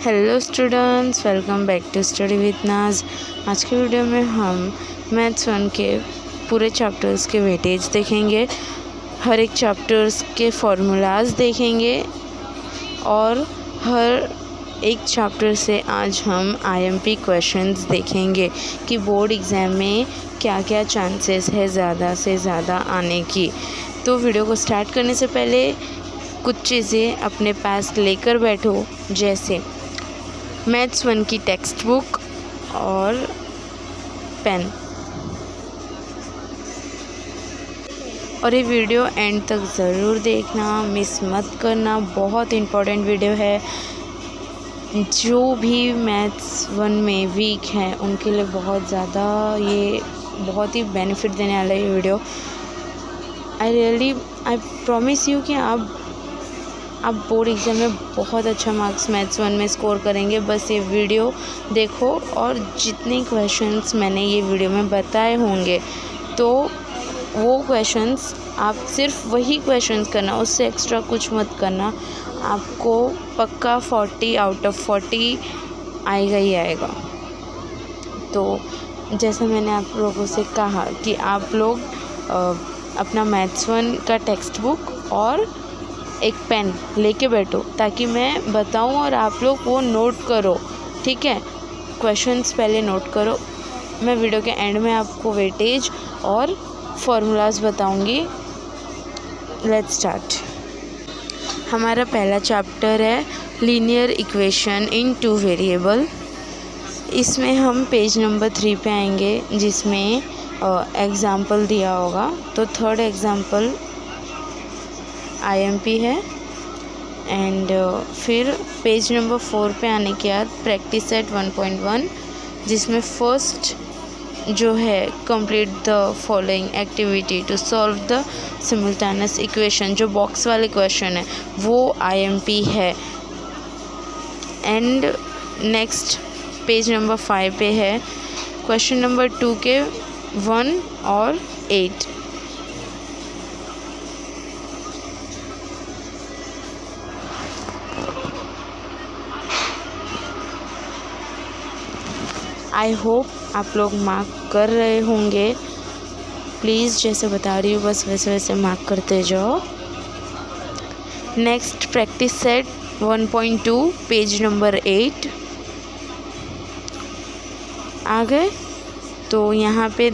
Hello students, welcome back to study with Naaz. आज के video में हम मैथ्स 1 के पूरे चैप्टर्स के वेटेज देखेंगे, हर एक चैप्टर्स के फॉर्मूलाज देखेंगे और हर एक चैप्टर से आज हम आईएमपी क्वेश्चंस देखेंगे कि बोर्ड एग्ज़ाम में क्या क्या चांसेस है ज़्यादा से ज़्यादा आने की। तो वीडियो को स्टार्ट करने से पहले कुछ चीज़ें अपने पास लेकर बैठो, जैसे मैथ्स 1 की टेक्स्ट बुक और पेन। और ये वीडियो एंड तक ज़रूर देखना, मिस मत करना, बहुत इम्पोर्टेंट वीडियो है। जो भी मैथ्स 1 में वीक है उनके लिए बहुत ज़्यादा ये बहुत ही बेनिफिट देने वाला ये वीडियो। आई प्रॉमिस यू कि आप बोर्ड एग्ज़ाम में बहुत अच्छा मार्क्स मैथ्स 1 में स्कोर करेंगे। बस ये वीडियो देखो और जितने क्वेश्चंस मैंने ये वीडियो में बताए होंगे तो वो क्वेश्चंस आप सिर्फ वही क्वेश्चंस करना, उससे एक्स्ट्रा कुछ मत करना। आपको पक्का 40 आउट ऑफ 40 आएगा ही आएगा। तो जैसा मैंने आप लोगों से कहा कि आप लोग अपना मैथ्स 1 का टेक्स्ट बुक और एक पेन लेके बैठो ताकि मैं बताऊं और आप लोग वो नोट करो, ठीक है। क्वेश्चंस पहले नोट करो, मैं वीडियो के एंड में आपको वेटेज और फॉर्मूलाज बताऊंगी। Let's start. हमारा पहला चैप्टर है लीनियर इक्वेशन इन 2 वेरिएबल। इसमें हम पेज नंबर 3 पे आएंगे जिसमें एग्ज़ाम्पल दिया होगा। तो थर्ड एग्ज़ाम्पल आईएमपी है एंड फिर पेज नंबर 4 पे आने के बाद प्रैक्टिस सेट 1.1 जिसमें फर्स्ट जो है complete the following activity to solve the simultaneous equation, जो बॉक्स वाले क्वेश्चन है वो आईएमपी है। एंड नेक्स्ट पेज नंबर 5 पे है क्वेश्चन नंबर 2 के 1 और 8। आई होप आप लोग मार्क कर रहे होंगे। प्लीज़ जैसे बता रही हूँ बस वैसे वैसे मार्क करते जाओ। Next practice set 1.2 page number 8 आ गए। तो यहाँ पे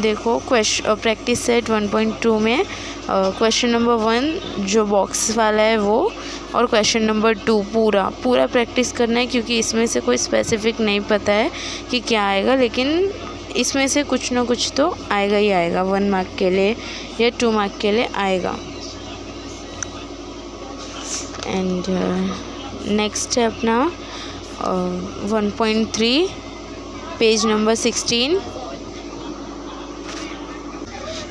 देखो प्रैक्टिस सेट 1.2 में क्वेश्चन नंबर 1 जो बॉक्स वाला है वो और क्वेश्चन नंबर 2 पूरा प्रैक्टिस करना है, क्योंकि इसमें से कोई स्पेसिफिक नहीं पता है कि क्या आएगा, लेकिन इसमें से कुछ ना कुछ तो आएगा ही आएगा। 1 मार्क के लिए या 2 मार्क के लिए आएगा। एंड नेक्स्ट है अपना 1.3 पेज नंबर 16।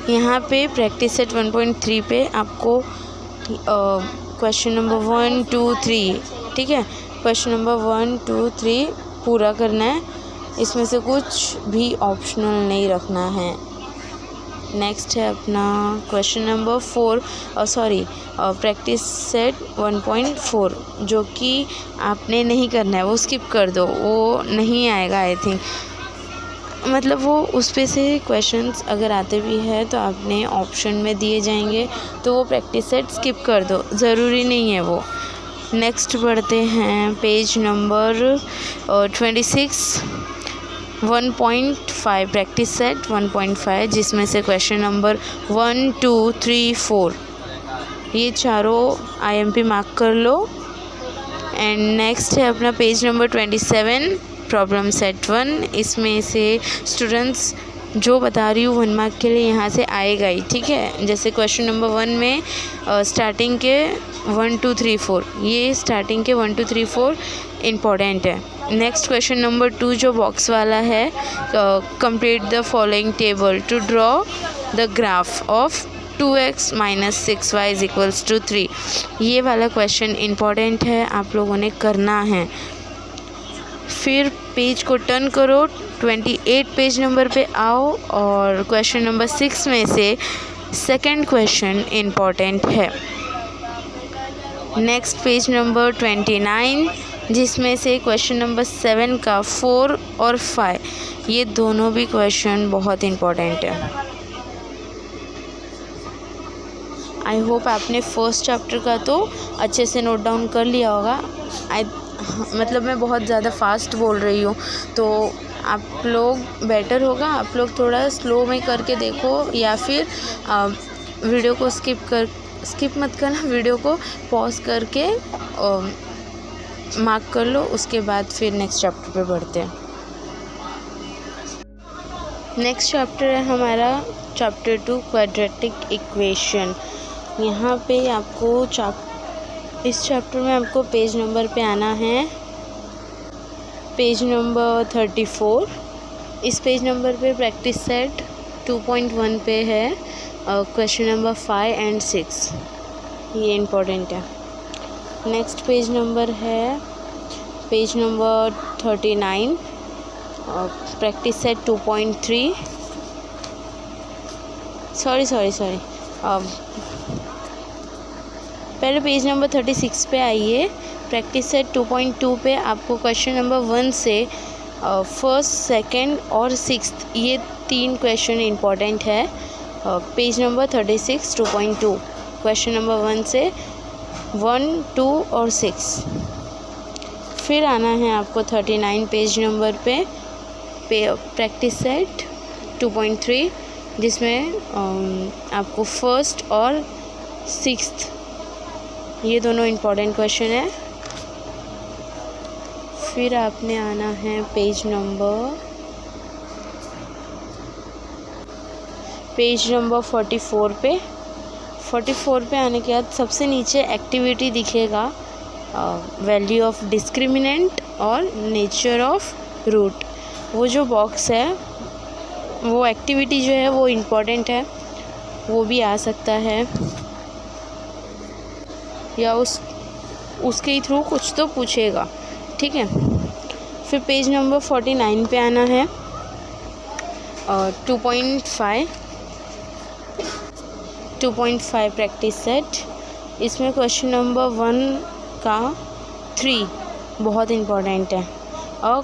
यहाँ पे प्रैक्टिस सेट 1.3 पे आपको क्वेश्चन नंबर 1, 2, 3, ठीक है, क्वेश्चन नंबर 1, 2, 3 पूरा करना है। इसमें से कुछ भी ऑप्शनल नहीं रखना है। नेक्स्ट है अपना क्वेश्चन नंबर 4 प्रैक्टिस सेट 1.4 जो कि आपने नहीं करना है, वो स्किप कर दो, वो नहीं आएगा आई थिंक। मतलब वो उस पे से क्वेश्चंस अगर आते भी है तो आपने ऑप्शन में दिए जाएंगे, तो वो प्रैक्टिस सेट स्किप कर दो, ज़रूरी नहीं है वो। नेक्स्ट बढ़ते हैं पेज नंबर 26 1.5 प्रैक्टिस सेट 1.5 जिसमें से क्वेश्चन नंबर 1, 2, 3, 4 ये चारों आईएमपी मार्क कर लो। एंड नेक्स्ट है अपना पेज नंबर 27 प्रॉब्लम सेट 1। इसमें से स्टूडेंट्स जो बता रही हूँ 1 मार्क के लिए यहाँ से आएगा ही, ठीक है। जैसे क्वेश्चन नंबर 1 में स्टार्टिंग के 1, 2, 3, 4 ये स्टार्टिंग के 1, 2, 3, 4 इम्पॉर्टेंट है। नेक्स्ट क्वेश्चन नंबर 2 जो बॉक्स वाला है complete the following table to draw the graph of 2x - 6y = 3। ये वाला क्वेश्चन इम्पॉर्टेंट है, आप लोगों ने करना है। फिर पेज को टर्न करो, 28 पेज नंबर पे आओ और क्वेश्चन नंबर 6 में से सेकंड क्वेश्चन इम्पॉर्टेंट है। नेक्स्ट पेज नंबर 29 जिसमें से क्वेश्चन नंबर 7 का 4 और 5 ये दोनों भी क्वेश्चन बहुत इम्पोर्टेंट है। आई होप आपने फर्स्ट चैप्टर का तो अच्छे से नोट डाउन कर लिया होगा। मतलब मैं बहुत ज़्यादा फास्ट बोल रही हूँ, तो आप लोग बेटर होगा आप लोग थोड़ा स्लो में करके देखो, या फिर वीडियो को स्किप मत करना, वीडियो को पॉज करके मार्क कर लो, उसके बाद फिर नेक्स्ट चैप्टर पे बढ़ते हैं। नेक्स्ट चैप्टर है हमारा चैप्टर 2 क्वाड्रेटिक इक्वेशन। यहाँ पे आपको इस चैप्टर में आपको पेज नंबर पे आना है, पेज नंबर 34। इस पेज नंबर पे प्रैक्टिस सेट 2.1 पे है क्वेश्चन नंबर 5 एंड 6, ये इम्पोर्टेंट है। नेक्स्ट पेज नंबर है page number 39, practice set 2.3। Sorry पहले पेज नंबर 36 पे आइए। प्रैक्टिस सेट 2.2 पे आपको क्वेश्चन नंबर 1 से फर्स्ट, सेकंड और 6th ये 3 क्वेश्चन इम्पोर्टेंट है। पेज नंबर 36 2.2 क्वेश्चन नंबर 1 से 1, 2 और 6। फिर आना है आपको 39 पेज नंबर पे प्रैक्टिस सेट 2.3, जिसमें आपको फर्स्ट और 6th ये दोनों इम्पोर्टेंट क्वेश्चन है। फिर आपने आना है पेज नंबर 44 पे। 44 पे आने के बाद सबसे नीचे एक्टिविटी दिखेगा, वैल्यू ऑफ डिस्क्रिमिनेंट और नेचर ऑफ रूट। वो जो बॉक्स है वो एक्टिविटी जो है वो इम्पोर्टेंट है, वो भी आ सकता है, या उसके ही थ्रू कुछ तो पूछेगा, ठीक है। फिर पेज नंबर 49 पे आना है, 2.5 प्रैक्टिस सेट। इसमें क्वेश्चन नंबर 1 का 3 बहुत इम्पोर्टेंट है। और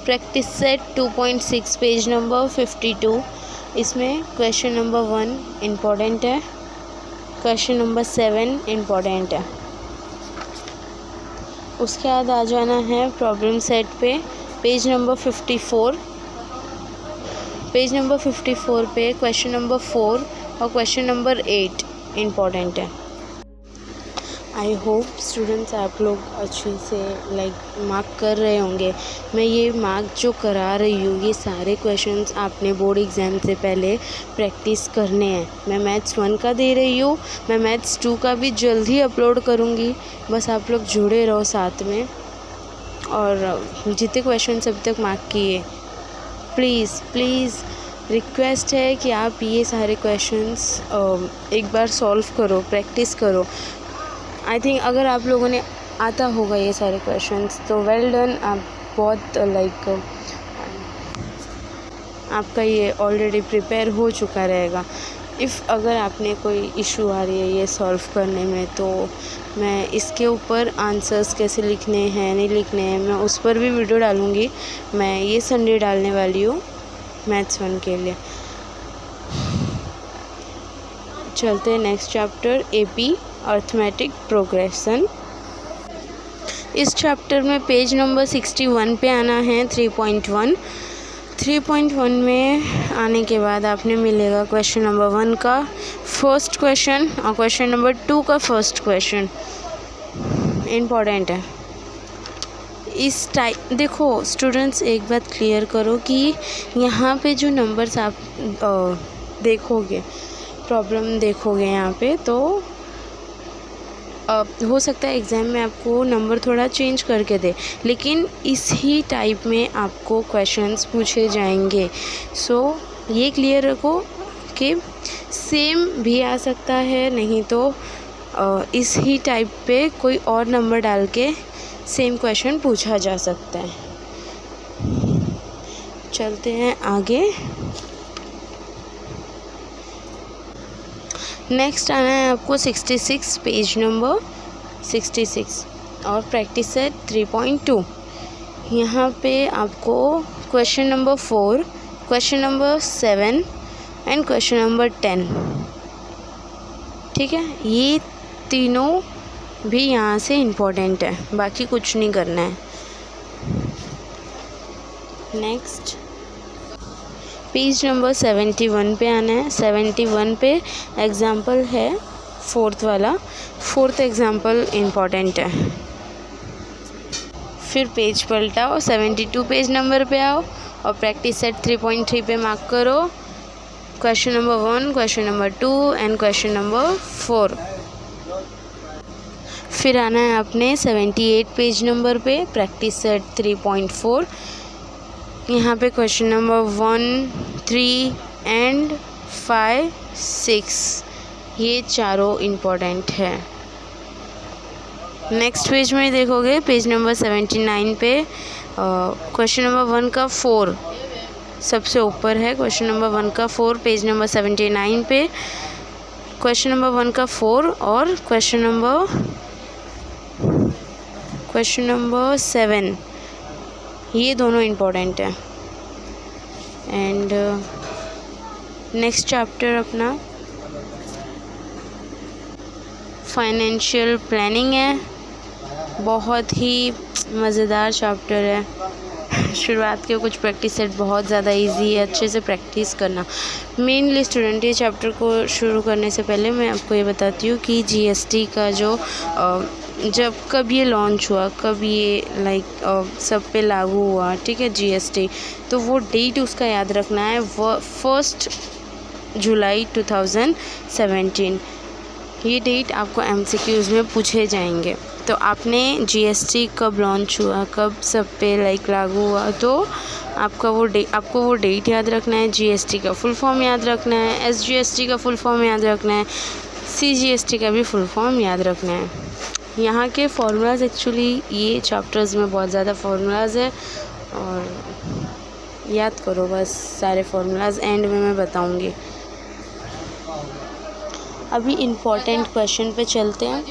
प्रैक्टिस सेट 2.6 पेज नंबर 52, इसमें क्वेश्चन नंबर 1 इम्पोर्टेंट है, क्वेश्चन नंबर 7 इम्पोर्टेंट है। उसके बाद आ जाना है प्रॉब्लम सेट पे पेज नंबर 54। पेज नंबर 54 पे क्वेश्चन नंबर 4 और क्वेश्चन नंबर 8 इम्पोर्टेंट है। आई होप स्टूडेंट्स आप लोग अच्छे से मार्क कर रहे होंगे। मैं ये मार्क जो करा रही हूँ ये सारे क्वेश्चंस आपने बोर्ड एग्ज़ाम से पहले प्रैक्टिस करने हैं। मैं मैथ्स 1 का दे रही हूँ, मैं मैथ्स 2 का भी जल्द ही अपलोड करूँगी, बस आप लोग जुड़े रहो साथ में। और जितने क्वेश्चंस अभी तक मार्क किए, प्लीज़ रिक्वेस्ट है कि आप ये सारे क्वेश्चंस एक बार सॉल्व करो, प्रैक्टिस करो। आई थिंक अगर आप लोगों ने आता होगा ये सारे क्वेश्चंस तो वेल डन, आप बहुत आपका ये ऑलरेडी प्रिपेयर हो चुका रहेगा। अगर आपने कोई इशू आ रही है ये सॉल्व करने में, तो मैं इसके ऊपर आंसर्स कैसे लिखने हैं नहीं लिखने हैं मैं उस पर भी वीडियो डालूँगी। मैं ये संडे डालने वाली हूँ मैथ्स 1 के लिए। चलते हैं next chapter AP arithmetic progression. इस चैप्टर में पेज नंबर 61 पे आना है 3.1। 3.1 में आने के बाद आपने मिलेगा क्वेश्चन नंबर 1 का फर्स्ट क्वेश्चन और क्वेश्चन नंबर 2 का फर्स्ट क्वेश्चन इम्पॉर्टेंट है। इस टाइप देखो स्टूडेंट्स, एक बात क्लियर करो कि यहाँ पे जो नंबर्स आप देखोगे, प्रॉब्लम देखोगे यहाँ पे, तो हो सकता है एग्ज़ाम में आपको नंबर थोड़ा चेंज करके दे, लेकिन इस ही टाइप में आपको क्वेश्चंस पूछे जाएंगे। सो ये क्लियर रखो कि सेम भी आ सकता है, नहीं तो इस ही टाइप पे कोई और नंबर डाल के सेम क्वेश्चन पूछा जा सकता है। चलते हैं आगे। नेक्स्ट आना है आपको 66 पेज नंबर 66। और प्रैक्टिस सेट 3.2। यहाँ पे आपको question number 4, question number 7 and question number 10, ठीक है, ये तीनों भी यहाँ से इम्पोर्टेंट है, बाकी कुछ नहीं करना है। नेक्स्ट पेज नंबर 71 पे आना है। 71 पे एग्ज़ाम्पल है फोर्थ वाला, फोर्थ एग्ज़ाम्पल इम्पोर्टेंट है। फिर पेज पलटाओ, 72 पेज नंबर पे आओ और प्रैक्टिस सेट 3.3 पे मार्क करो question number 1, question number 2 and question number 4। फिर आना है आपने 78 पेज नंबर पे प्रैक्टिस सेट 3.4। यहाँ पे क्वेश्चन नंबर 1, 3 एंड 5, 6 ये चारों इम्पोर्टेंट है। नेक्स्ट पेज में देखोगे पेज नंबर 79 पे क्वेश्चन नंबर 1 का 4 सबसे ऊपर है। क्वेश्चन नंबर 1 का 4 पेज नंबर 79 पे, क्वेश्चन नंबर 1 का 4 और क्वेश्चन नंबर 7 ये दोनों इम्पोर्टेंट है। एंड नेक्स्ट चैप्टर अपना फाइनेंशियल प्लानिंग है, बहुत ही मज़ेदार चैप्टर है। शुरुआत के कुछ प्रैक्टिस सेट बहुत ज़्यादा इजी है, अच्छे से प्रैक्टिस करना। मेनली स्टूडेंट ये चैप्टर को शुरू करने से पहले मैं आपको ये बताती हूँ कि जीएसटी का जो कब ये लॉन्च हुआ, कब ये सब पे लागू हुआ, ठीक है, जीएसटी, तो वो डेट उसका याद रखना है, 1 जुलाई 2017। ये डेट आपको एमसीक्यूज़ में पूछे जाएंगे। तो आपने जीएसटी कब लॉन्च हुआ, कब सब पे लागू हुआ, तो आपको वो डेट याद रखना है, जीएसटी का फुल फॉर्म याद रखना है, एसजीएसटी का फुल फॉर्म याद रखना है, सीजीएसटी का भी फुल फॉर्म याद रखना है। यहाँ के फार्मूलाज एक्चुअली ये चैप्टर्स में बहुत ज़्यादा फार्मूलाज है और याद करो बस सारे फार्मूलाज, एंड में मैं बताऊँगी। अभी इम्पॉर्टेंट क्वेश्चन पे चलते हैं।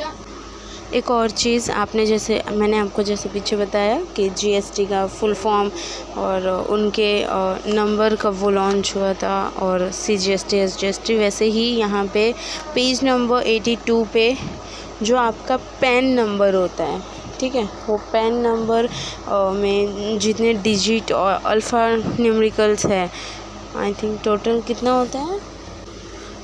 एक और चीज़ मैंने आपको जैसे पीछे बताया कि जीएसटी का फुल फॉर्म और उनके नंबर कब वो लॉन्च हुआ था और सीजीएसटी एसजीएसटी, वैसे ही यहाँ पे पेज नंबर 82 पे जो आपका पैन नंबर होता है, ठीक है, वो पैन नंबर में जितने डिजिट और अल्फ़ा न्यूमेरिकल्स है, आई थिंक टोटल कितना होता है,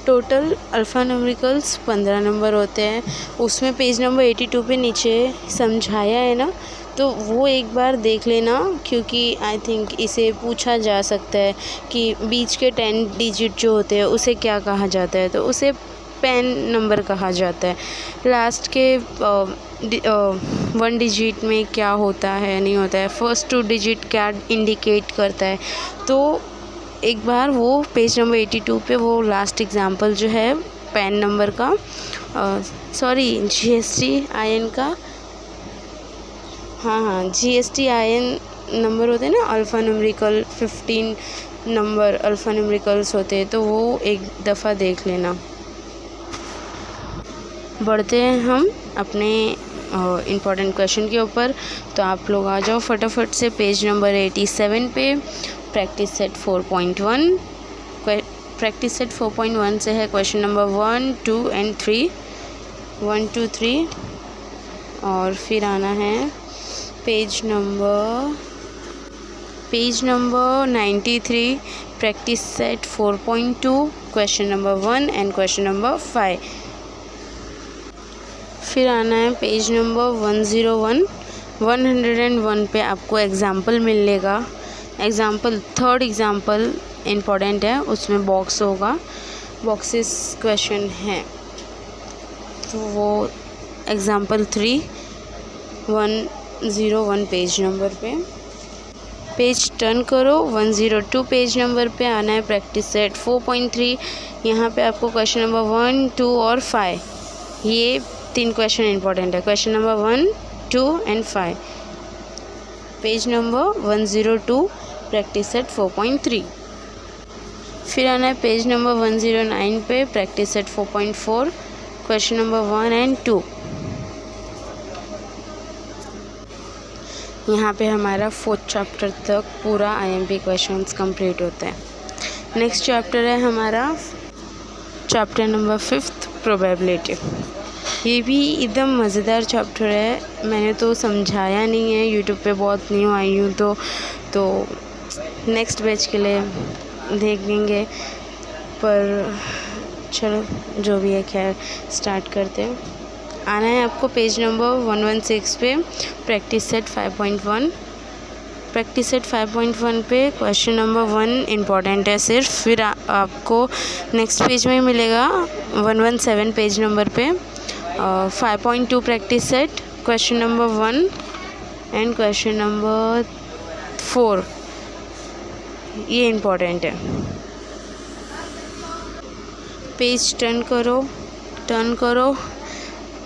टोटल अल्फ़ा न्यूमेरिकल्स 15 नंबर होते हैं। उसमें पेज नंबर 82 पे नीचे समझाया है ना, तो वो एक बार देख लेना, क्योंकि आई थिंक इसे पूछा जा सकता है कि बीच के 10 डिजिट जो होते हैं उसे क्या कहा जाता है, तो उसे पैन नंबर कहा जाता है। लास्ट के 1 डिजिट में क्या होता है नहीं होता है, फर्स्ट 2 डिजिट क्या इंडिकेट करता है, तो एक बार वो पेज नंबर 82 पे वो लास्ट एग्जांपल जो है पैन नंबर का GSTIN का, हाँ GSTIN नंबर होते हैं ना, alpha numerical 15 number alpha numericals होते हैं, तो वो एक दफ़ा देख लेना। बढ़ते हैं हम अपने इम्पॉर्टेंट क्वेश्चन के ऊपर, तो आप लोग आ जाओ फटाफट से पेज नंबर 87 पे प्रैक्टिस सेट 4.1। प्रैक्टिस सेट 4.1 से है क्वेश्चन नंबर 1, 2 एंड 3, 1, 2, 3, और फिर आना है page number 93 practice set 4.2 question number 1 and question number 5। फिर आना है पेज नंबर 101 पे आपको एग्ज़ाम्पल मिलेगा। थर्ड एग्ज़ाम्पल इम्पॉर्टेंट है, उसमें बॉक्स होगा, बॉक्सेस क्वेश्चन है, तो वो एग्ज़ाम्पल 3 101 पेज नंबर पे। पेज टर्न करो, 102 पेज नंबर पे आना है प्रैक्टिस सेट 4.3। यहाँ पे आपको क्वेश्चन नंबर 1, 2 और 5 ये 3 क्वेश्चन इंपॉर्टेंट है, question number 1, 2 and 5। Page number 102 practice set 4.3। फिर आना है पेज नंबर 109 पे practice set 4.4 question number 1 and 2। यहाँ पे हमारा 4th चैप्टर तक पूरा IMP क्वेश्चंस कंप्लीट होता है। नेक्स्ट चैप्टर है हमारा चैप्टर नंबर 5th प्रोबेबिलिटी। ये भी एकदम मज़ेदार चैप्टर है। मैंने तो समझाया नहीं है, यूट्यूब पे बहुत न्यू आई हूँ तो नेक्स्ट बैच के लिए देखेंगे, पर चलो जो भी है खैर स्टार्ट करते हैं। आना है आपको पेज नंबर 116 पे, प्रैक्टिस सेट 5.1। प्रैक्टिस सेट 5.1 पे क्वेश्चन नंबर 1 इम्पॉर्टेंट है सिर्फ। फिर आपको नेक्स्ट पेज में मिलेगा 117 पेज नंबर पे 5.2 practice set question number 1 and question number 4, ये इम्पॉर्टेंट है। पेज टर्न करो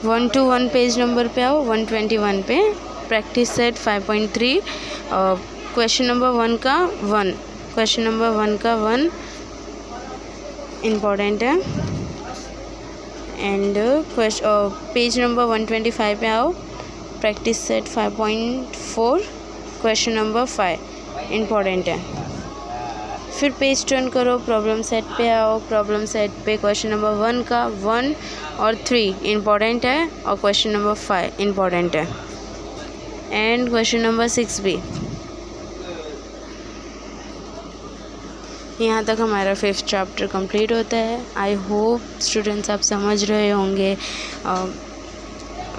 1 to 1 पेज नंबर पे आओ। 121 पे प्रैक्टिस सेट 5.3 क्वेश्चन नंबर 1 का 1, क्वेश्चन नंबर 1 का 1 इम्पॉर्टेंट है। एंड पेज नंबर 125 पे आओ, practice set 5.4 question number 5 important है। फिर पेज टर्न करो, प्रॉब्लम सेट पे आओ। प्रॉब्लम सेट पे क्वेश्चन नंबर 1 का 1 और 3 इम्पॉर्टेंट है और क्वेश्चन नंबर 5 इम्पॉर्टेंट है। एंड क्वेश्चन नंबर 6 भी। यहाँ तक हमारा 5th चैप्टर कंप्लीट होता है। आई होप स्टूडेंट्स आप समझ रहे होंगे।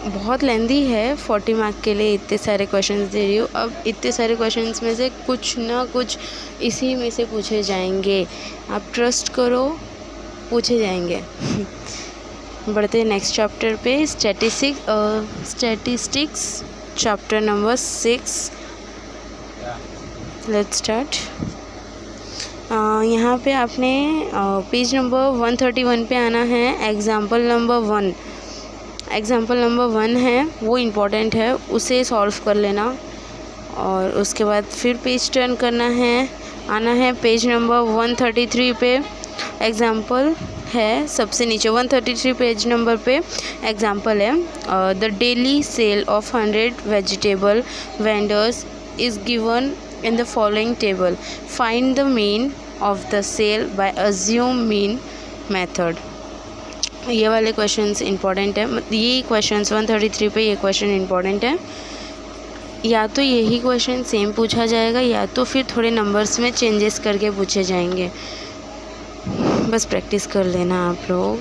बहुत लेंदी है, 40 मार्क के लिए इतने सारे क्वेश्चंस दे रही हूँ। अब इतने सारे क्वेश्चंस में से कुछ ना कुछ इसी में से पूछे जाएंगे, आप ट्रस्ट करो, पूछे जाएंगे। बढ़ते हैं नेक्स्ट चैप्टर पे, statistics chapter number 6। Let's start. यहाँ पे आपने पेज नंबर 131 पे आना है। एग्जाम्पल नंबर 1 है, वो इम्पोर्टेंट है, उसे सॉल्व कर लेना। और उसके बाद फिर पेज टर्न करना है, आना है पेज नंबर 133 पे। एग्जाम्पल है सबसे नीचे 133 पेज नंबर पे एग्जाम्पल है। The daily cell of 100 vegetable vendors is given in the following table. Find the mean of the sale by assume mean method. ये वाले क्वेश्चंस इंपॉर्टेंट है। ये क्वेश्चंस 133 पे ये क्वेश्चन इंपॉर्टेंट है। या तो यही क्वेश्चन सेम पूछा जाएगा या तो फिर थोड़े नंबर्स में चेंजेस करके पूछे जाएंगे। बस प्रैक्टिस कर लेना आप लोग।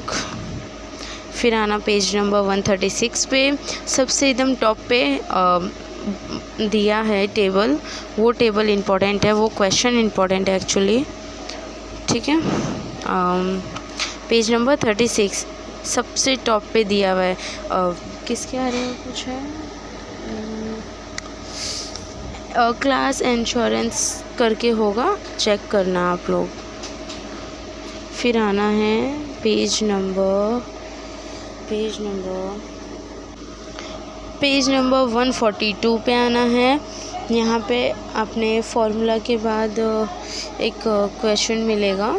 फिर आना पेज नंबर 136 पे, सबसे एकदम टॉप पे दिया है टेबल, वो टेबल इम्पोर्टेंट है, वो क्वेश्चन इम्पोर्टेंट है एक्चुअली, ठीक है। पेज नंबर 36 सबसे टॉप पे दिया हुआ है। किसके आ रहे हैं कुछ है, क्लास इंश्योरेंस करके होगा, चेक करना आप लोग। फिर आना है पेज नंबर 142 पे आना है। यहाँ पे आपने फॉर्मूला के बाद एक क्वेश्चन मिलेगा।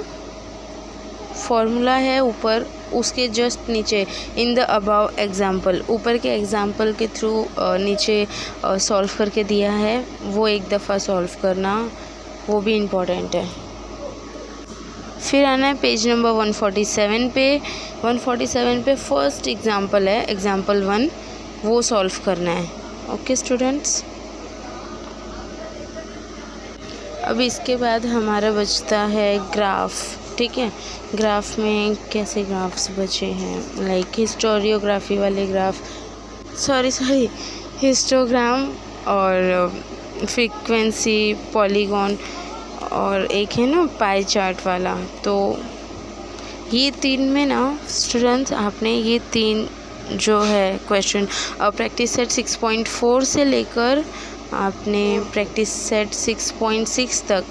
फॉर्मूला है ऊपर, उसके जस्ट नीचे इन द अबाव एग्जाम्पल, ऊपर के एग्जाम्पल के थ्रू नीचे सॉल्व करके दिया है, वो एक दफ़ा सॉल्व करना, वो भी इम्पोर्टेंट है। फिर आना है पेज नंबर 147 पे। 147 पे फर्स्ट एग्जाम्पल है, एग्जाम्पल 1, वो सॉल्व करना है। ओके स्टूडेंट्स, अब इसके बाद हमारा बचता है ग्राफ, ठीक है। ग्राफ में कैसे ग्राफ्स बचे हैं, लाइक हिस्टोरियोग्राफी वाले ग्राफ, हिस्टोग्राम और फ्रीक्वेंसी, पॉलीगॉन और एक है ना पाई चार्ट वाला। तो ये 3 में ना स्टूडेंट्स आपने ये 3 जो है क्वेश्चन प्रैक्टिस सेट 6.4 से लेकर आपने प्रैक्टिस सेट 6.6 तक,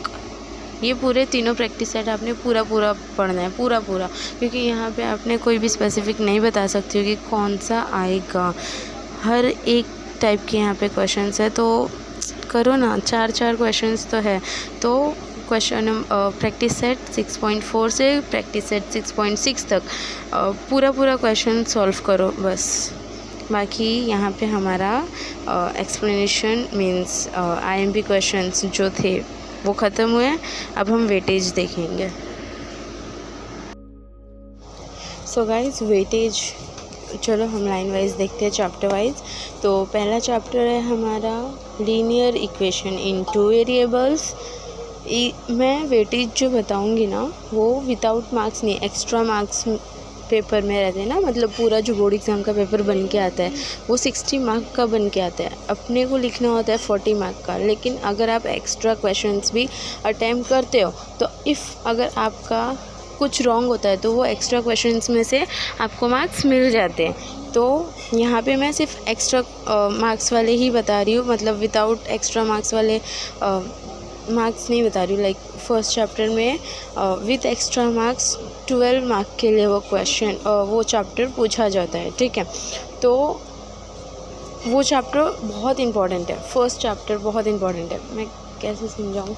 ये पूरे तीनों प्रैक्टिस सेट आपने पूरा पढ़ना है, पूरा, क्योंकि यहाँ पे आपने कोई भी स्पेसिफिक नहीं बता सकती हो कि कौन सा आएगा। हर एक टाइप के यहाँ पे क्वेश्चंस है, तो करो ना, 4 क्वेश्चंस तो है। तो क्वेश्चन प्रैक्टिस सेट 6.4 से प्रैक्टिस सेट 6.6 तक पूरा क्वेश्चन सॉल्व करो बस। बाकी यहाँ पे हमारा एक्सप्लेनेशन मीन्स IMP क्वेश्चंस जो थे वो ख़त्म हुए। अब हम वेटेज देखेंगे। सो गाइस वेटेज चलो हम लाइन वाइज देखते हैं, चैप्टर वाइज। तो पहला चैप्टर है हमारा लीनियर इक्वेशन इन 2 वेरिएबल्स। मैं वेटेज जो बताऊंगी ना वो विदाउट मार्क्स नहीं, एक्स्ट्रा मार्क्स पेपर में रहते हैं ना, मतलब पूरा जो बोर्ड एग्ज़ाम का पेपर बन के आता है वो 60 मार्क का बन के आता है। अपने को लिखना होता है 40 मार्क का। लेकिन अगर आप एक्स्ट्रा क्वेश्चंस भी अटैम्प्ट करते हो तो अगर आपका कुछ रॉन्ग होता है तो वो एक्स्ट्रा क्वेश्चंस में से आपको मार्क्स मिल जाते हैं। तो यहाँ पे मैं सिर्फ एक्स्ट्रा मार्क्स वाले ही बता रही हूँ, मतलब विदाउट एक्स्ट्रा मार्क्स वाले मार्क्स नहीं बता रही हूँ। लाइक फर्स्ट चैप्टर में विद एक्स्ट्रा मार्क्स 12 मार्क के लिए वो क्वेश्चन वो चैप्टर पूछा जाता है, ठीक है। तो वो चैप्टर बहुत इम्पॉर्टेंट है, फर्स्ट चैप्टर बहुत इम्पॉर्टेंट है। मैं कैसे समझाऊँ,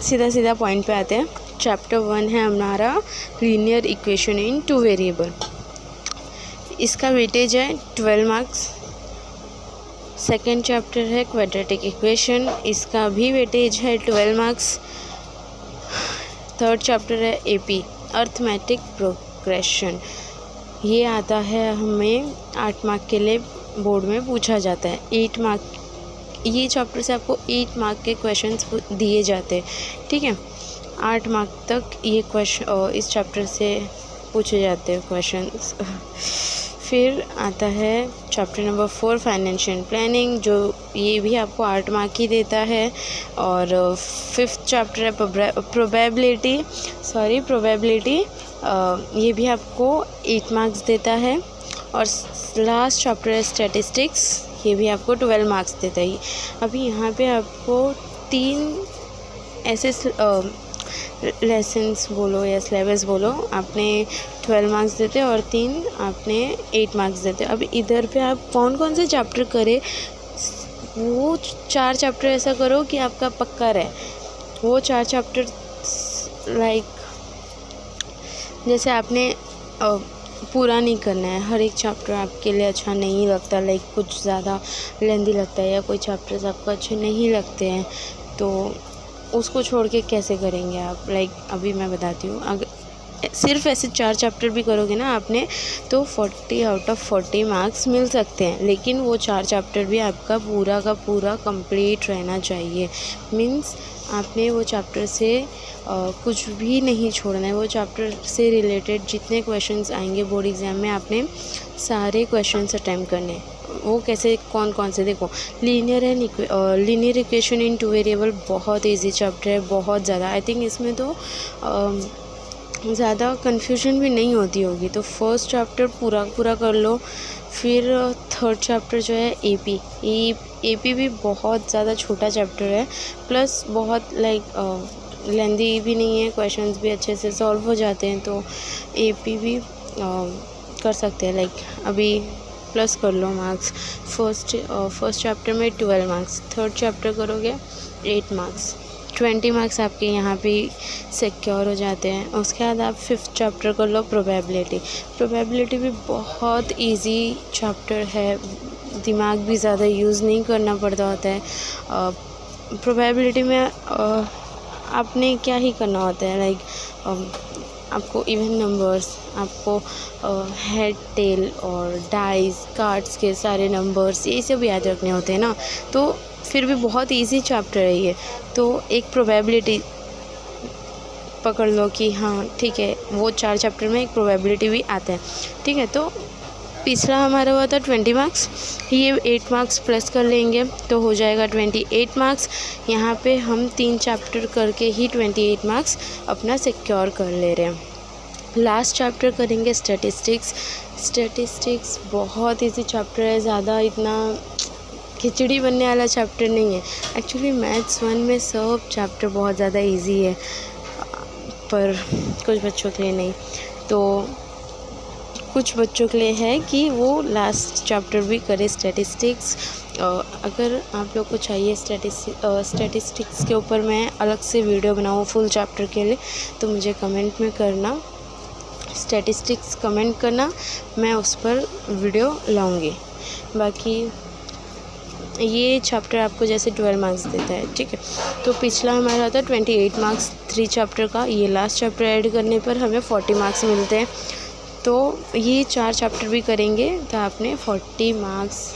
सीधा सीधा पॉइंट पे आते हैं। चैप्टर 1 है हमारा लीनियर इक्वेशन इन 2 वेरिएबल। इसका वेटेज है 12 मार्क्स। सेकेंड चैप्टर है क्वाड्रेटिक इक्वेशन, इसका भी वेटेज है 12 मार्क्स। थर्ड चैप्टर है AP अर्थमेटिक प्रोग्रेशन, ये आता है हमें 8 मार्क के लिए बोर्ड में पूछा जाता है। 8 मार्क, ये चैप्टर से आपको 8 मार्क के क्वेश्चंस दिए जाते हैं, ठीक है। 8 मार्क तक ये क्वेश्चन इस चैप्टर से पूछे जाते हैं क्वेश्चंस। फिर आता है चैप्टर नंबर 4 फाइनेंशियल प्लानिंग, जो ये भी आपको 8 मार्क ही देता है। और 5th चैप्टर है प्रोबेबिलिटी, ये भी आपको 8 मार्क्स देता है। और लास्ट चैप्टर है स्टैटिस्टिक्स, ये भी आपको 12 मार्क्स देता है। अभी यहाँ पे आपको 3 ऐसे लेसन्स बोलो या सिलेबस बोलो, आपने 12 मार्क्स देते और 3 आपने 8 मार्क्स देते। अब इधर पे आप कौन कौन से चैप्टर करें, वो 4 चैप्टर ऐसा करो कि आपका पक्का रहे। वो 4 चैप्टर लाइक जैसे आपने पूरा नहीं करना है। हर एक चैप्टर आपके लिए अच्छा नहीं लगता, लाइक कुछ ज़्यादा लेंदी लगता है या कोई चैप्टर्स आपको अच्छे नहीं लगते हैं, तो उसको छोड़ के कैसे करेंगे आप। लाइक अभी मैं बताती हूँ, अगर सिर्फ ऐसे 4 चैप्टर भी करोगे ना आपने, तो 40 आउट ऑफ 40 मार्क्स मिल सकते हैं। लेकिन वो 4 चैप्टर भी आपका पूरा का पूरा कंप्लीट रहना चाहिए। मीन्स आपने वो चैप्टर से कुछ भी नहीं छोड़ना है। वो चैप्टर से रिलेटेड जितने क्वेश्चंस आएंगे बोर्ड एग्ज़ाम में, आपने सारे क्वेश्चंस अटैम्प्ट करने हैं। वो कैसे, कौन कौन से, देखो लीनियर इक्वेशन इन 2 वेरिएबल बहुत इजी चैप्टर है, बहुत ज़्यादा। आई थिंक इसमें तो ज़्यादा कन्फ्यूजन भी नहीं होती होगी। तो फर्स्ट चैप्टर पूरा कर लो। फिर थर्ड चैप्टर जो है AP भी बहुत ज़्यादा छोटा चैप्टर है, प्लस बहुत लाइक लेंदी भी नहीं है, क्वेश्चंस भी अच्छे से सॉल्व हो जाते हैं। तो AP भी कर सकते हैं। लाइक अभी प्लस कर लो मार्क्स। फर्स्ट चैप्टर में 12 मार्क्स, थर्ड चैप्टर करोगे 8 मार्क्स, 20 मार्क्स आपके यहाँ पे सिक्योर हो जाते हैं। उसके बाद आप 5th चैप्टर कर लो प्रोबेबिलिटी भी बहुत इजी चैप्टर है, दिमाग भी ज़्यादा यूज़ नहीं करना पड़ता होता है। प्रोबेबिलिटी में आपने क्या ही करना होता है, लाइक आपको इवन नंबर्स, आपको हेड टेल और डाइस कार्ड्स के सारे नंबर्स ये सब याद रखने होते हैं ना। तो फिर भी बहुत इजी चैप्टर है ये। तो एक प्रोबेबिलिटी पकड़ लो कि हाँ ठीक है, वो 4 चैप्टर में एक प्रोबेबिलिटी भी आता है, ठीक है। तो पिछला हमारा हुआ था 20 मार्क्स, ये 8 मार्क्स प्लस कर लेंगे तो हो जाएगा 28 मार्क्स। यहाँ पे हम 3 चैप्टर करके ही 28 मार्क्स अपना सिक्योर कर ले रहे हैं। लास्ट चैप्टर करेंगे स्टैटिस्टिक्स बहुत इजी चैप्टर है, ज़्यादा इतना खिचड़ी बनने वाला चैप्टर नहीं है। एक्चुअली मैथ्स 1 में सब चैप्टर बहुत ज़्यादा इजी है, पर कुछ बच्चों के लिए नहीं। तो कुछ बच्चों के लिए है कि वो लास्ट चैप्टर भी करे स्टैटिस्टिक्स। अगर आप लोग को चाहिए स्टैटिस्टिक्स के ऊपर मैं अलग से वीडियो बनाऊँ फुल चैप्टर के लिए, तो मुझे कमेंट में करना। स्टैटिस्टिक्स कमेंट करना, मैं उस पर वीडियो लाऊंगी। बाकी ये चैप्टर आपको जैसे 12 मार्क्स देता है, ठीक है। तो पिछला हमारा था 28 मार्क्स 3 चैप्टर का, ये लास्ट चैप्टर ऐड करने पर हमें 40 मार्क्स मिलते हैं। तो ये 4 चैप्टर भी करेंगे तो आपने 40 मार्क्स,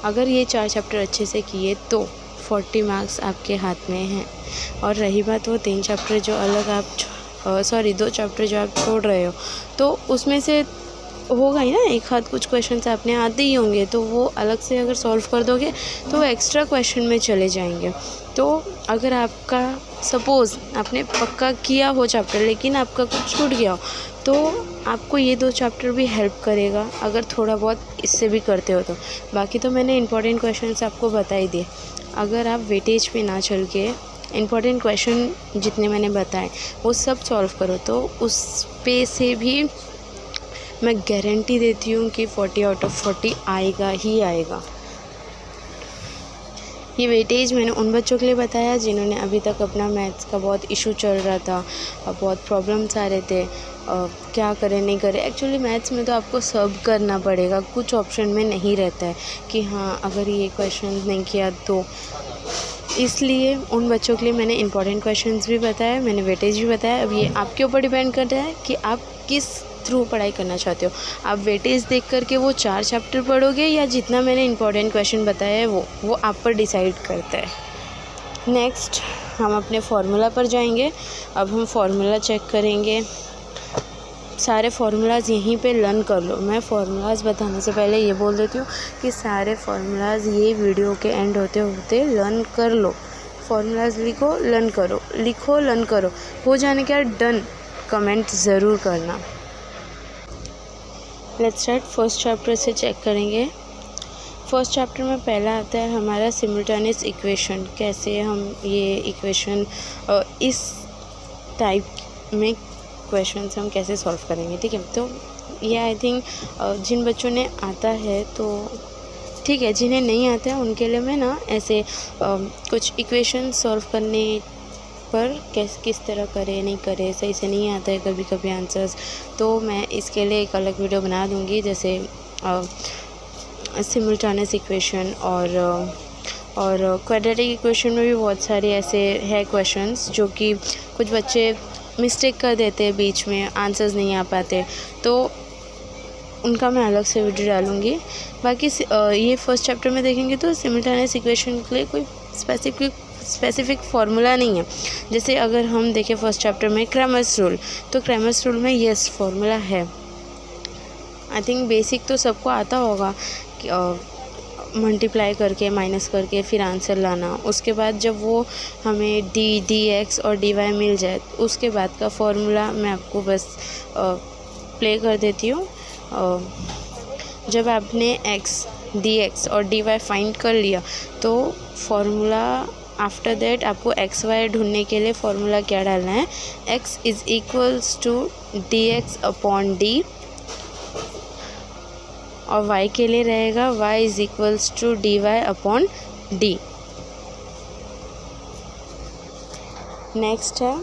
अगर ये 4 चैप्टर अच्छे से किए तो 40 मार्क्स आपके हाथ में हैं। और रही बात वो 3 चैप्टर जो अलग आप 2 चैप्टर जो आप छोड़ रहे हो, तो उसमें से होगा ही ना, एक हाथ कुछ क्वेश्चंस आपने आते ही होंगे, तो वो अलग से अगर सॉल्व कर दोगे तो वो एक्स्ट्रा क्वेश्चन में चले जाएंगे। तो अगर आपका सपोज़ आपने पक्का किया हो चैप्टर लेकिन आपका कुछ छूट गया हो, तो आपको ये 2 चैप्टर भी हेल्प करेगा अगर थोड़ा बहुत इससे भी करते हो तो। बाकी तो मैंने इंपॉर्टेंट क्वेश्चंस आपको बता ही दिए। अगर आप वेटेज पे ना चल के इंपॉर्टेंट क्वेश्चन जितने मैंने बताए वो सब सॉल्व करो, तो उस पे से भी मैं गारंटी देती हूँ कि 40 आउट ऑफ 40 आएगा ही आएगा। ये वेटेज मैंने उन बच्चों के लिए बताया जिन्होंने अभी तक अपना मैथ्स का बहुत इशू चल रहा था और बहुत प्रॉब्लम्स आ रहे थे, क्या करें नहीं करें। एक्चुअली मैथ्स में तो आपको सब करना पड़ेगा, कुछ ऑप्शन में नहीं रहता है कि हाँ अगर ये क्वेश्चन नहीं किया तो। इसलिए उन बच्चों के लिए मैंने इंपॉर्टेंट क्वेश्चंस भी बताया, मैंने वेटेज भी बताया। अब ये आपके ऊपर डिपेंड करता है कि आप किस थ्रू पढ़ाई करना चाहते हो। आप वेटेज देख करके वो 4 चैप्टर पढ़ोगे या जितना मैंने इंपॉर्टेंट क्वेश्चन बताया है वो आप पर डिसाइड करता है। नेक्स्ट हम अपने फार्मूला पर जाएंगे। अब हम फार्मूला चेक करेंगे। सारे फार्मूलाज यहीं पे लर्न कर लो। मैं फार्मूलाज बताने से पहले ये बोल देती हूँ कि सारे फार्मूलाज ये वीडियो के एंड होते होते लर्न कर लो। फार्मूलाज लिखो, लर्न करो, लिखो, लर्न करो, हो जाने के बाद डन कमेंट ज़रूर करना। Let's start. फर्स्ट चैप्टर से चेक करेंगे। फर्स्ट चैप्टर में पहला आता है हमारा सिमुल्टेनियस इक्वेशन। कैसे हम ये इक्वेशन इस टाइप में क्वेश्चंस हम कैसे सॉल्व करेंगे, ठीक है। तो ये आई थिंक जिन बच्चों ने आता है तो ठीक है, जिन्हें नहीं आता है उनके लिए मैं ना ऐसे कुछ इक्वेशन सॉल्व करने पर किस तरह करे नहीं करे, सही से नहीं आता है कभी कभी आंसर्स, तो मैं इसके लिए एक अलग वीडियो बना दूँगी। जैसे सिमुल्टेनियस इक्वेशन और क्वाड्रेटिक इक्वेशन में भी बहुत सारे ऐसे है क्वेश्चंस जो कि कुछ बच्चे मिस्टेक कर देते हैं, बीच में आंसर्स नहीं आ पाते, तो उनका मैं अलग से वीडियो डालूँगी। बाकी ये फर्स्ट चैप्टर में देखेंगे तो सिमुल्टेनियस इक्वेशन के लिए कोई स्पेसिफिक फार्मूला नहीं है। जैसे अगर हम देखें फर्स्ट चैप्टर में क्रैमर्स रूल, तो क्रैमर्स रूल में यस फार्मूला है। आई थिंक बेसिक तो सबको आता होगा कि मल्टीप्लाई करके माइनस करके फिर आंसर लाना। उसके बाद जब वो हमें डी एक्स और डी वाई मिल जाए उसके बाद का फार्मूला मैं आपको बस प्ले कर देती हूँ। जब आपने एक्स, डी एक्स और डी वाई फाइंड कर लिया तो फार्मूला आफ्टर दैट आपको एक्स वाई ढूंढने के लिए फार्मूला क्या डालना है, X is equals to D X upon D, और y के लिए रहेगा y is equals to D Y upon D. Next है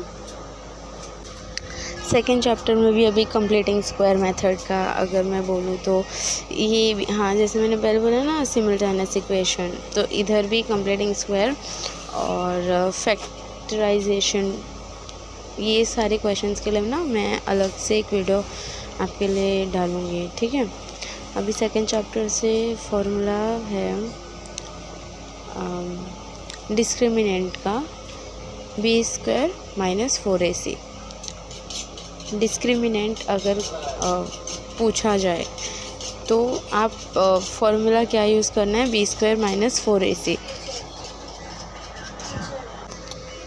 सेकेंड चैप्टर में भी अभी कंप्लीटिंग स्क्वायर मेथड का अगर मैं बोलूँ तो ये हाँ, जैसे मैंने पहले बोला ना सिमुल्टेनियस इक्वेशन, तो इधर भी कंप्लीटिंग स्क्वायर और फैक्टराइजेशन, ये सारे क्वेश्चंस के लिए ना मैं अलग से एक वीडियो आपके लिए डालूँगी, ठीक है। अभी सेकेंड चैप्टर से फॉर्मूला है डिस्क्रिमिनेंट का b² - 4ac। डिस्क्रिमिनेंट अगर पूछा जाए तो आप फॉर्मूला क्या यूज़ करना है, b² - 4ac।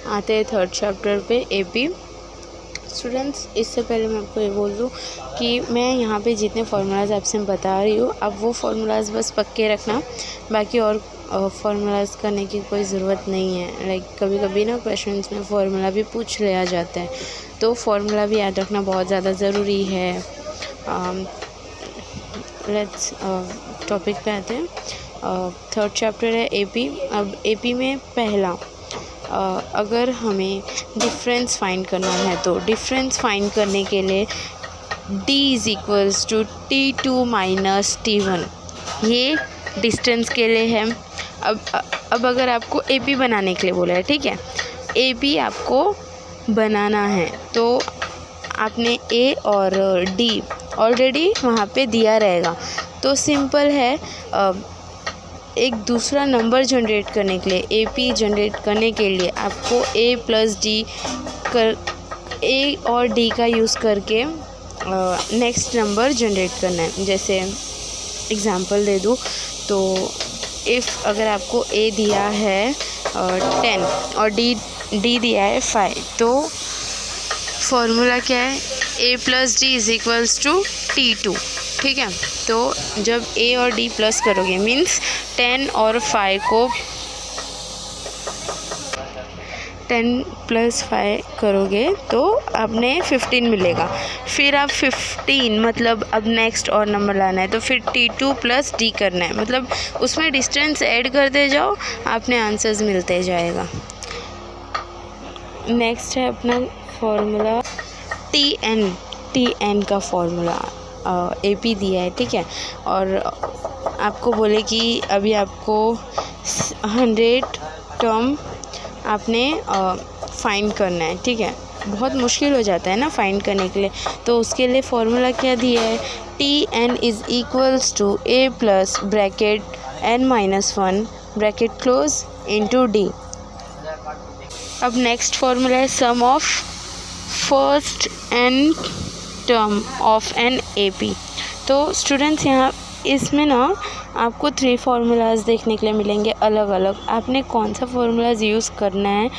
आते हैं थर्ड चैप्टर पे AP। स्टूडेंट्स, इससे पहले मैं आपको ये बोल दूँ कि मैं यहाँ पे जितने फार्मूलाज आपसे बता रही हूँ अब वो फार्मूलाज बस पक्के रखना, बाकी और फार्मूलाज करने की कोई ज़रूरत नहीं है। लाइक कभी कभी ना क्वेश्चंस में फार्मूला भी पूछ लिया जाता है, तो फार्मूला भी याद रखना बहुत ज़्यादा ज़रूरी है। लेट्स टॉपिक पे आते हैं। थर्ड चैप्टर है AP। अब AP में पहला अगर हमें डिफरेंस फाइंड करना है तो डिफरेंस फाइंड करने के लिए D is equals to T2 minus T1, ये डिस्टेंस के लिए है। अब अगर आपको AP बनाने के लिए बोला है, ठीक है, AP आपको बनाना है तो आपने A और D ऑलरेडी वहाँ पे दिया रहेगा, तो सिंपल है एक दूसरा नंबर जनरेट करने के लिए, AP जनरेट करने के लिए आपको A प्लस D A और D का यूज़ करके नेक्स्ट नंबर जनरेट करना है। जैसे एग्ज़ाम्पल दे दूँ तो इफ़ अगर आपको A दिया है 10 और D दिया है 5, तो फॉर्मूला क्या है, A plus D is equals to T2, ठीक है। तो जब A और D प्लस करोगे मीन्स 10 और 5 को 10 प्लस 5 करोगे तो आपने 15 मिलेगा। फिर आप 15 मतलब अब नेक्स्ट और नंबर लाना है, तो फिर T2 प्लस D करना है, मतलब उसमें डिस्टेंस ऐड करते जाओ, आपने आंसर्स मिलते जाएगा। नेक्स्ट है अपना फॉर्मूला TN का फॉर्मूला AP दिया है, ठीक है, और आपको बोले कि अभी आपको 100 टर्म आपने फाइंड करना है, ठीक है। बहुत मुश्किल हो जाता है ना फाइंड करने के लिए, तो उसके लिए फॉर्मूला क्या दिया है, TN is equals to A plus bracket N minus 1 bracket close into D। अब नेक्स्ट फॉर्मूला है sum of first N term of N AP। तो स्टूडेंट्स यहाँ इसमें ना आपको 3 फार्मूलाज देखने के लिए मिलेंगे अलग अलग। आपने कौन सा फार्मूलाज यूज़ करना है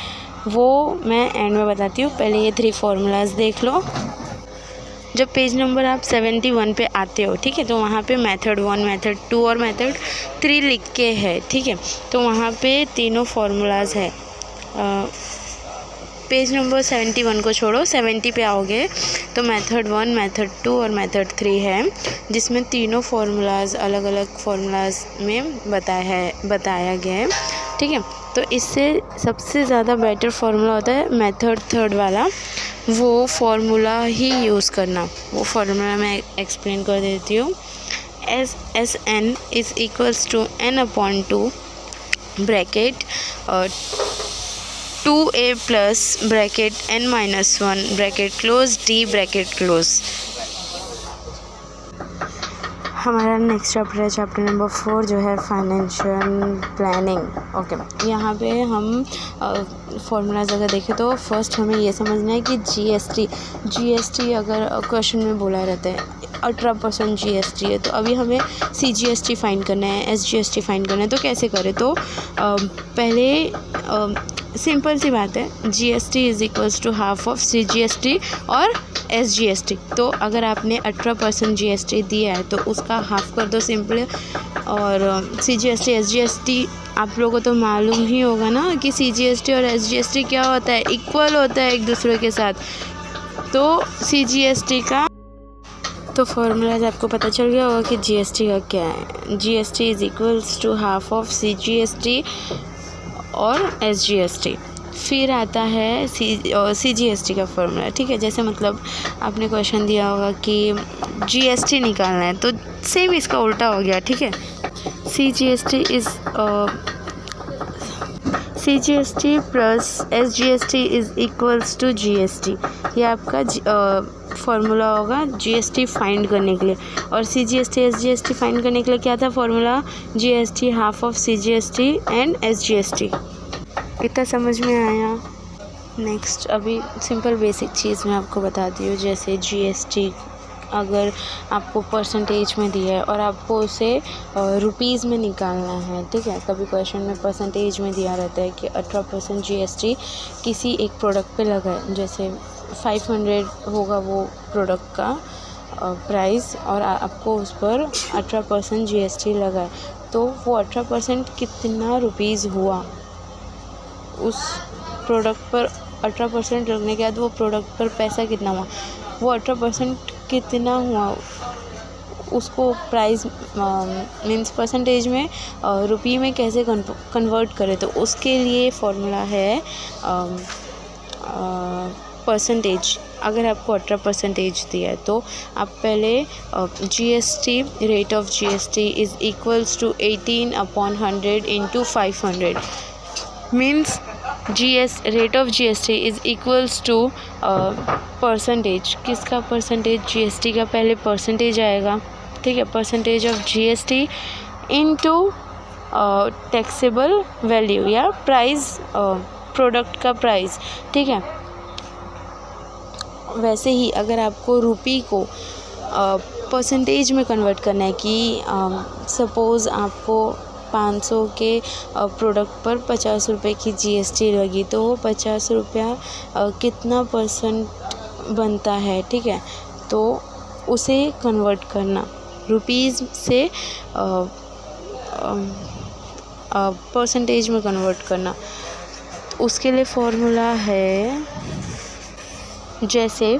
वो मैं एंड में बताती हूँ, पहले ये 3 फार्मूलाज देख लो। जब पेज नंबर आप 71 पे आते हो, ठीक है, तो वहाँ पे मेथड 1, मेथड 2 और मेथड 3 लिख के है, ठीक है। तो वहाँ पे तीनों फार्मूलाज है। पेज नंबर 71 को छोड़ो, 70 पे आओगे तो मेथड 1, मेथड 2 और मेथड 3 है, जिसमें तीनों फार्मूलाज अलग अलग फार्मूलाज में बताया गया है, ठीक है। तो इससे सबसे ज़्यादा बेटर फार्मूला होता है मेथड 3 वाला, वो फार्मूला ही यूज़ करना। वो फार्मूला मैं एक्सप्लेन कर देती हूँ। SN is equals to N/2 bracket 2A plus bracket N minus 1 bracket close D bracket close. हमारा नेक्स्ट चैप्टर है चैप्टर नंबर 4, जो है फाइनेंशियल प्लानिंग। ओके, यहाँ पे हम फॉर्मूलाज अगर देखें तो फर्स्ट हमें ये समझना है कि GST अगर क्वेश्चन में बोला रहता है 18% GST है, तो अभी हमें CGST फाइंड करना है, SGST फाइंड करना है, तो कैसे करें। तो पहले सिंपल सी बात है, GST is equals to half of CGST और SGST। तो अगर आपने 18% GST दिया है तो उसका हाफ कर दो सिंपल। और CGST SGST आप लोगों को तो मालूम ही होगा ना कि CGST और SGST क्या होता है, इक्वल होता है एक दूसरे के साथ। तो CGST का तो फॉर्मूलाज आपको पता चल गया होगा कि GST का क्या है। GST is equals to half of CGST और SGST। फिर आता है CGST का फॉर्मूला, ठीक है। जैसे मतलब आपने क्वेश्चन दिया होगा कि GST निकालना है, तो सेम इसका उल्टा हो गया, ठीक है। CGST plus SGST is equals to GST। ये आपका फार्मूला होगा GST फाइंड करने के लिए। और CGST SGST फाइंड करने के लिए क्या था formula, GST half of CGST and SGST। इतना समझ में आया। नेक्स्ट अभी सिंपल बेसिक चीज़ मैं आपको बताती हूँ। जैसे GST अगर आपको परसेंटेज में दिया है और आपको उसे रुपीज़ में निकालना है, ठीक है। कभी क्वेश्चन में परसेंटेज में दिया रहता है कि 18% GST किसी एक प्रोडक्ट पे लगा है, जैसे 500 होगा वो प्रोडक्ट का प्राइस और आपको उस पर 18% GST लगा है, तो वो 18% कितना रुपीज़ हुआ। उस प्रोडक्ट पर 18% लगने के बाद वो प्रोडक्ट पर पैसा कितना हुआ, वो 18% कितना हुआ, उसको प्राइस मीन्स परसेंटेज में रुपये में कैसे कन्वर्ट करें। तो उसके लिए फॉर्मूला है परसेंटेज, अगर आपको 18% दिया है तो आप पहले GST, rate of GST is equals to 18/100 into 500 means rate of GST is equals to percentage, किसका परसेंटेज, GST का पहले परसेंटेज आएगा, ठीक है, percentage of GST into taxable value या प्राइस, प्रोडक्ट का प्राइस, ठीक है। वैसे ही अगर आपको रुपी को परसेंटेज में कन्वर्ट करना है कि सपोज़ आपको 500 के प्रोडक्ट पर 50 रुपये की GST लगी, तो वो 50 रुपया कितना परसेंट बनता है, ठीक है, तो उसे कन्वर्ट करना रुपीज़ से परसेंटेज में कन्वर्ट करना। उसके लिए फॉर्मूला है, जैसे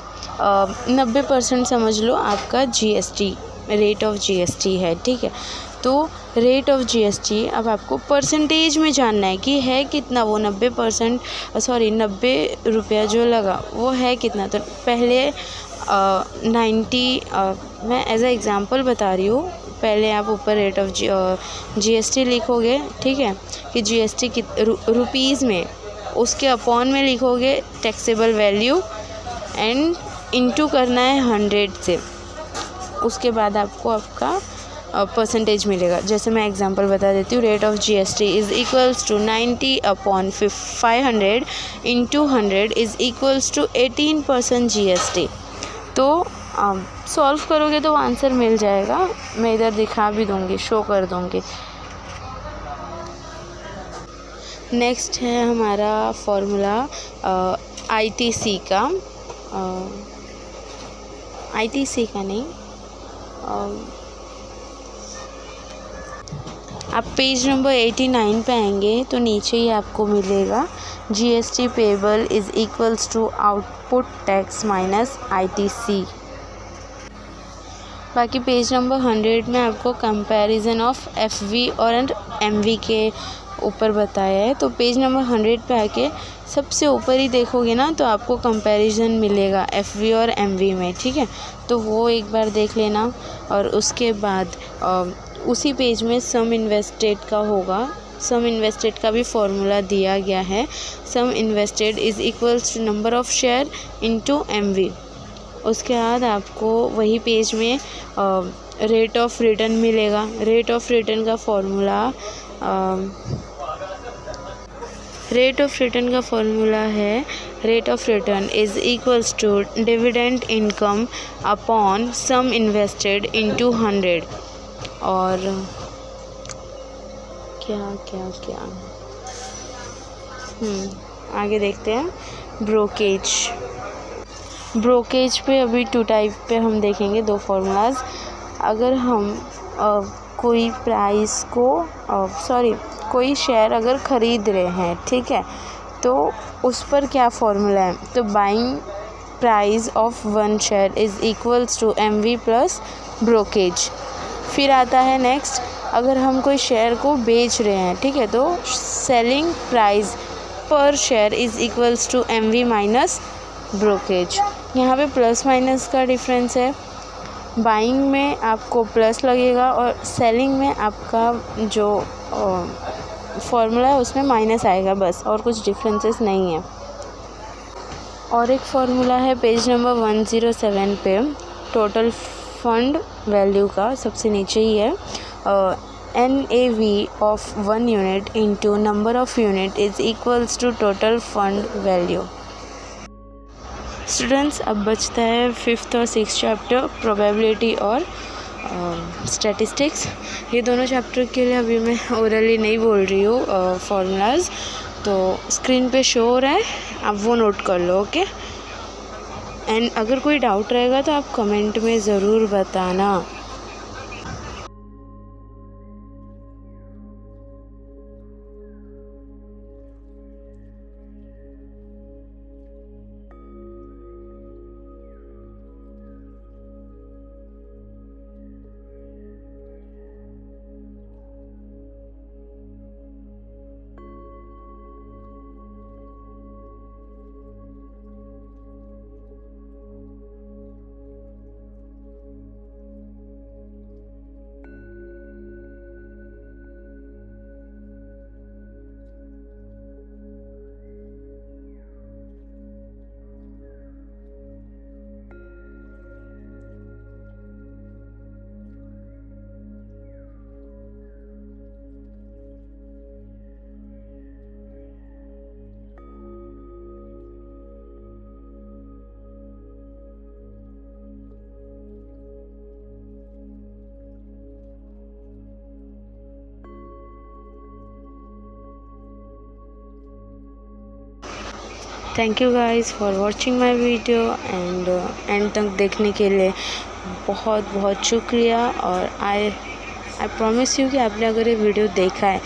90% समझ लो आपका GST, रेट ऑफ GST है, ठीक है, तो रेट ऑफ GST अब आपको परसेंटेज में जानना है कि है कितना, वो 90 रुपया जो लगा वो है कितना। तो पहले 90, मैं एज अ एग्ज़ाम्पल बता रही हूँ, पहले आप ऊपर रेट ऑफ GST लिखोगे, ठीक है, कि GST रुपीज़ में, उसके अपॉन में लिखोगे टैक्सेबल वैल्यू एंड इनटू करना है 100 से, उसके बाद आपको आपका परसेंटेज मिलेगा। जैसे मैं एग्जांपल बता देती हूँ, rate of GST is equals to 90/500 into 100 is equals to 18% GST। तो सॉल्व करोगे तो आंसर मिल जाएगा, मैं इधर दिखा भी दूँगी, शो कर दूँगी। नेक्स्ट है हमारा फॉर्मूला ITC का, ITC का नहीं, आप पेज नंबर 89 पे आएंगे तो नीचे ही आपको मिलेगा GST payable is equals to output tax minus ITC। बाकी पेज नंबर 100 में आपको कंपैरिजन ऑफ FV और MV के ऊपर बताया है। तो पेज नंबर 100 पे आके सबसे ऊपर ही देखोगे ना तो आपको कंपैरिजन मिलेगा FV और MV में, ठीक है, तो वो एक बार देख लेना। और उसके बाद उसी पेज में सम इन्वेस्टेड का होगा, सम इन्वेस्टेड का भी फॉर्मूला दिया गया है। Sum invested is equals to number of share into MV। उसके बाद आपको वही पेज में रेट ऑफ रिटर्न मिलेगा। रेट ऑफ रिटर्न का फॉर्मूला है, rate of return is equals to dividend income upon sum invested into 100। और क्या आगे देखते हैं। ब्रोकेज पे अभी 2 टाइप पे हम देखेंगे, 2 फार्मूलाज। अगर हम कोई प्राइस को कोई शेयर अगर ख़रीद रहे हैं, ठीक है, तो उस पर क्या फॉर्मूला है, तो buying price of 1 share is equals to MV plus brokerage. फिर आता है नेक्स्ट, अगर हम कोई शेयर को बेच रहे हैं, ठीक है, तो सेलिंग प्राइस पर share is equals to MV minus brokerage. यहाँ पे प्लस माइनस का डिफरेंस है, बाइंग में आपको प्लस लगेगा और सेलिंग में आपका जो फॉर्मूला है उसमें माइनस आएगा, बस, और कुछ डिफरेंसेस नहीं है। और एक फार्मूला है पेज नंबर 107 पे, टोटल फंड वैल्यू का, सबसे नीचे ही है, NAV of 1 unit into number of unit is equals to total fund value. Students, अब बचता है 5th और 6th चैप्टर, प्रोबेबिलिटी और स्टैटिस्टिक्स। ये दोनों चैप्टर के लिए अभी मैं ओरली नहीं बोल रही हूँ फॉर्मूलाज, तो स्क्रीन पे शो हो रहा है, आप वो नोट कर लो, ओके। एंड अगर कोई डाउट रहेगा तो आप कमेंट में ज़रूर बताना। Thank you guys for watching my video and and तक देखने के लिए बहुत बहुत शुक्रिया। और आई प्रॉमिस यू कि आपने अगर ये वीडियो देखा है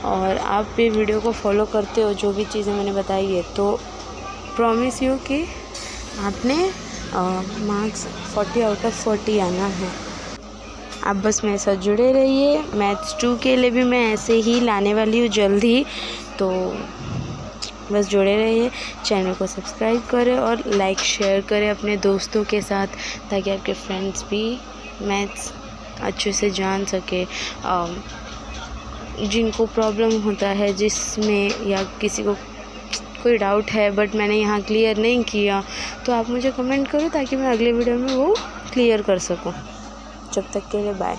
और आप ये वीडियो को फॉलो करते हो, जो भी चीज़ें मैंने बताई है, तो प्रॉमिस यू कि आपने मार्क्स 40 आउट ऑफ 40 आना है। आप बस मेरे साथ जुड़े रहिए। मैथ्स 2 के लिए भी मैं ऐसे ही लाने वाली हूँ जल्द ही, तो बस जुड़े रहिए। चैनल को सब्सक्राइब करें और लाइक शेयर करें अपने दोस्तों के साथ, ताकि आपके फ्रेंड्स भी मैथ्स अच्छे से जान सके। जिनको प्रॉब्लम होता है जिसमें, या किसी को कोई डाउट है बट मैंने यहाँ क्लियर नहीं किया, तो आप मुझे कमेंट करो ताकि मैं अगले वीडियो में वो क्लियर कर सकूँ। जब तक के लिए बाय।